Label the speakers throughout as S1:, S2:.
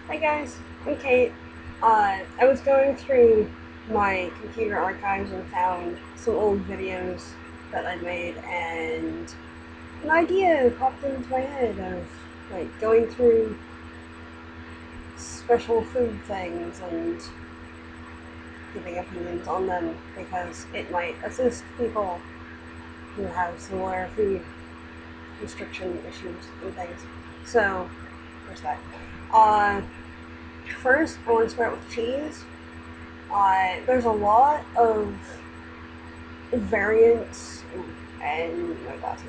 S1: Hi guys, I'm Kate. I was going through my computer archives and found some old videos that I'd made, and an idea popped into my head of like going through special food things and giving opinions on them because it might assist people who have similar food restriction issues and things. So, there's that. Uh, First, I want to start with cheese. There's a lot of variants, and my glasses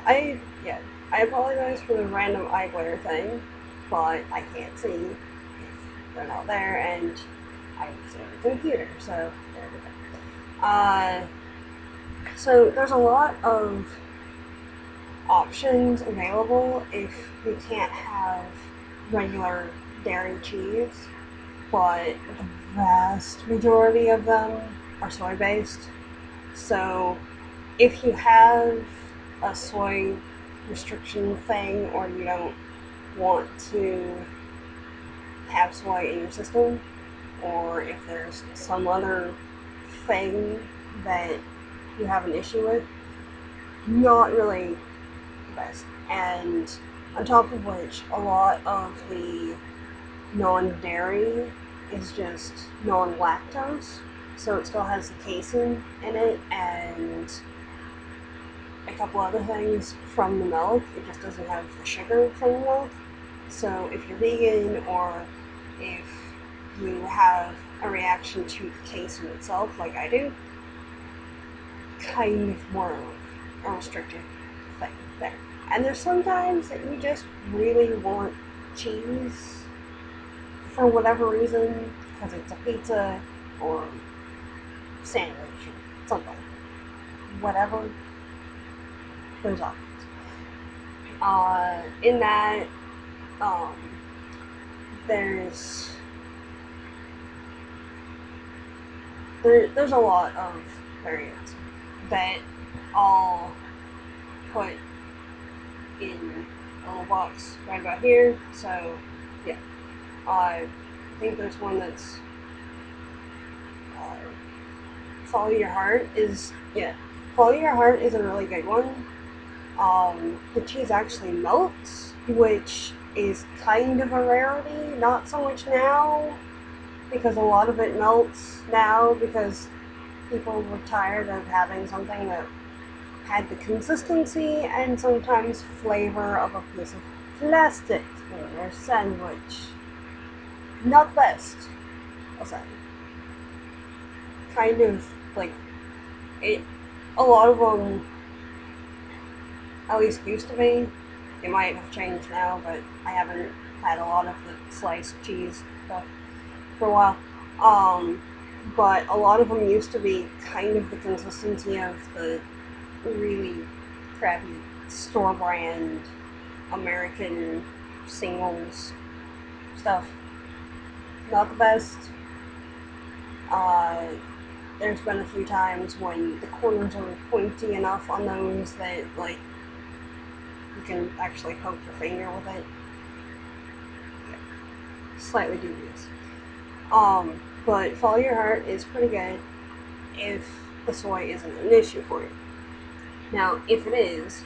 S1: are. Yeah, I apologize for the random eye glare thing, but I can't see if they're not there, and I'm seeing the computer, so there we go. So there's a lot of options available if you can't have regular dairy cheese, but the vast majority of them are soy based. So if you have a soy restriction thing or you don't want to have soy in your system, or if there's some other thing that you have an issue with, not really the best. And on top of which, a lot of the non-dairy is just non-lactose, so it still has the casein in it and a couple other things from the milk. It just doesn't have the sugar from the milk. So if you're vegan or if you have a reaction to the casein itself, like I do, kind of more of a restricted thing there. And there's sometimes that you just really want cheese for whatever reason, because it's a pizza or sandwich or something. Whatever, there's options. In that, um, there's there's a lot of variants that I'll put in a little box right about here. So yeah, I think there's one that's uh, Follow Your Heart is Follow Your Heart is a really good one. The cheese actually melts, which is kind of a rarity. Not so much now, because a lot of it melts now because people were tired of having something that had the consistency and sometimes flavor of a piece of plastic in their sandwich. Not best, I'll say. Kind of like it. A lot of them, at least used to be. It might have changed now, but I haven't had a lot of the sliced cheese stuff for a while. Um, but a lot of them used to be kind of the consistency of the really crappy store brand American singles stuff. Not the best. Uh, there's been a few times when the corners are pointy enough on those that like you can actually poke your finger with it. Slightly dubious. But Follow Your Heart is pretty good if the soy isn't an issue for you. Now, if it is,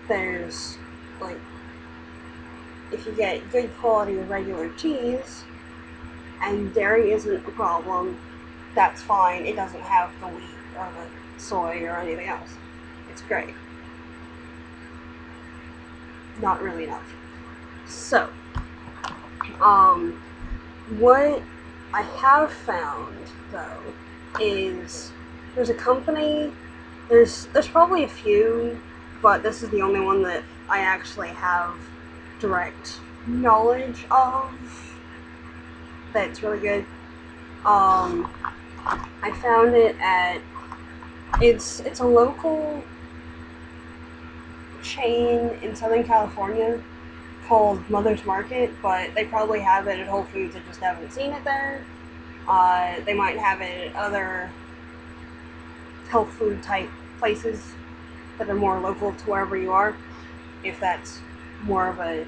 S1: there's like if you get good quality regular cheese and dairy isn't a problem, that's fine. It doesn't have the wheat or the soy or anything else. It's great. Not really enough. So, um, what I have found though is there's a company. There's probably a few, but this is the only one that I actually have direct knowledge of. That's really good. Um, I found it at it's a local chain in Southern California called Mother's Market, but they probably have it at Whole Foods. I just haven't seen it there. They might have it at other health food type places that are more local to wherever you are, if that's more of a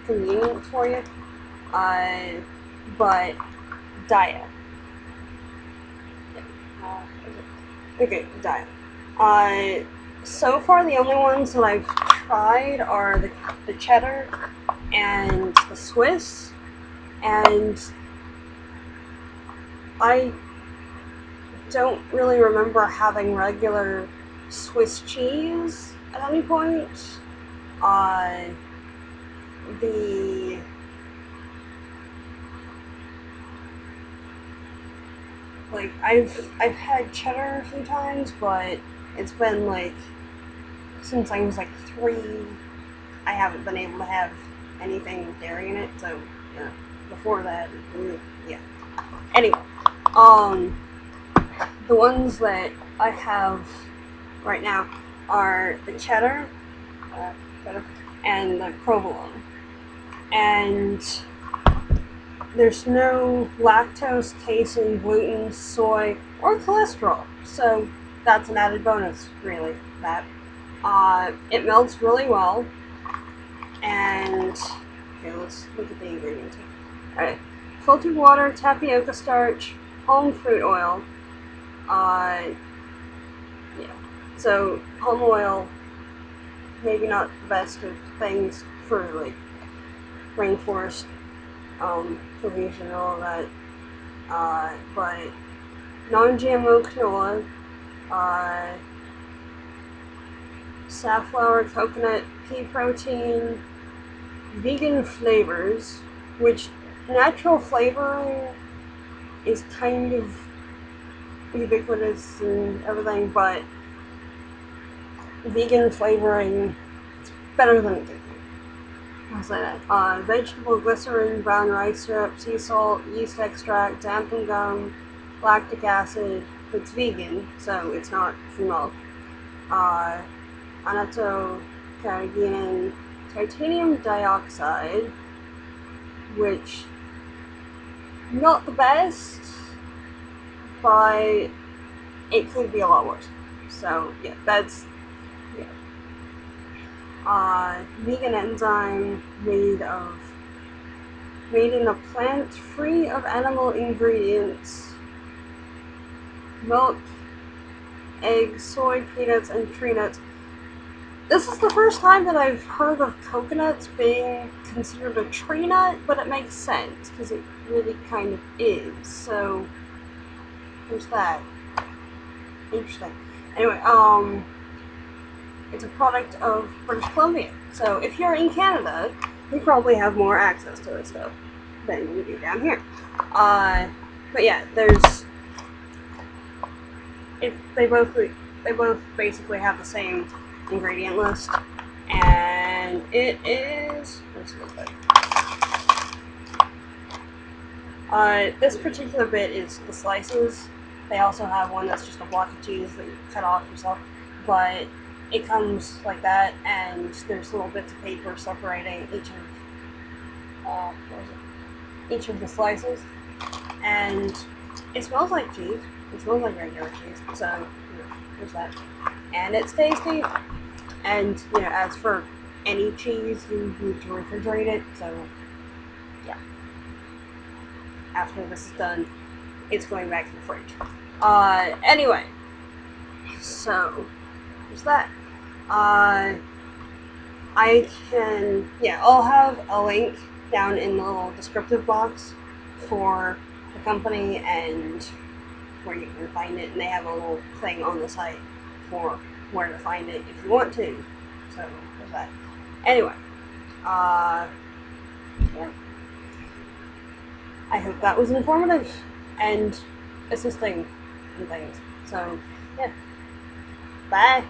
S1: convenient for you. But Daiya. Okay, Daiya. So far the only ones that I've tried are the cheddar and the Swiss, and I don't really remember having regular Swiss cheese at any point. The like I've had cheddar a few times, but it's been like since I was like 3. I haven't been able to have anything with dairy in it. So yeah, before that, yeah. Anyway, the ones that I have right now are the cheddar, and the provolone, and there's no lactose, casein, gluten, soy, or cholesterol. So that's an added bonus, really. That it melts really well, and okay, let's look at the ingredients. All right, filtered water, tapioca starch, palm fruit oil. Yeah. So palm oil, maybe not the best of things for like rainforest provision and all that. But non-GMO canola, safflower, coconut, pea protein, vegan flavors, which natural flavoring is kind of ubiquitous and everything, but vegan flavoring is better than it. I'll say that. Vegetable glycerin, brown rice syrup, sea salt, yeast extract, dampened gum, lactic acid. It's vegan, so it's not from milk. Annatto carrageenan, titanium dioxide, which not the best, but it could be a lot worse. So yeah, that's yeah. Vegan enzyme made in a plant free of animal ingredients, milk, eggs, soy, peanuts, and tree nuts. This is the first time that I've heard of coconuts being considered a tree nut, but it makes sense because it really kind of is. So there's that. Interesting. Anyway, it's a product of British Columbia. So if you're in Canada, you probably have more access to this stuff than you do down here. But yeah, they both basically have the same ingredient list, and it is. Let's look at it. This particular bit is the slices. They also have one that's just a block of cheese that you cut off yourself, but it comes like that, and there's little bits of paper separating each of the slices, and it smells like cheese. It smells like regular cheese, so there's that. And it's tasty, and as for any cheese, you need to refrigerate it, so yeah. After this is done, it's going back to the fridge. Anyway, so there's that. I'll have a link down in the little descriptive box for the company and where you can find it, and they have a little thing on the site for where to find it if you want to. So there's that. Anyway, yeah. I hope that was informative and assisting in things. So, yeah. Bye.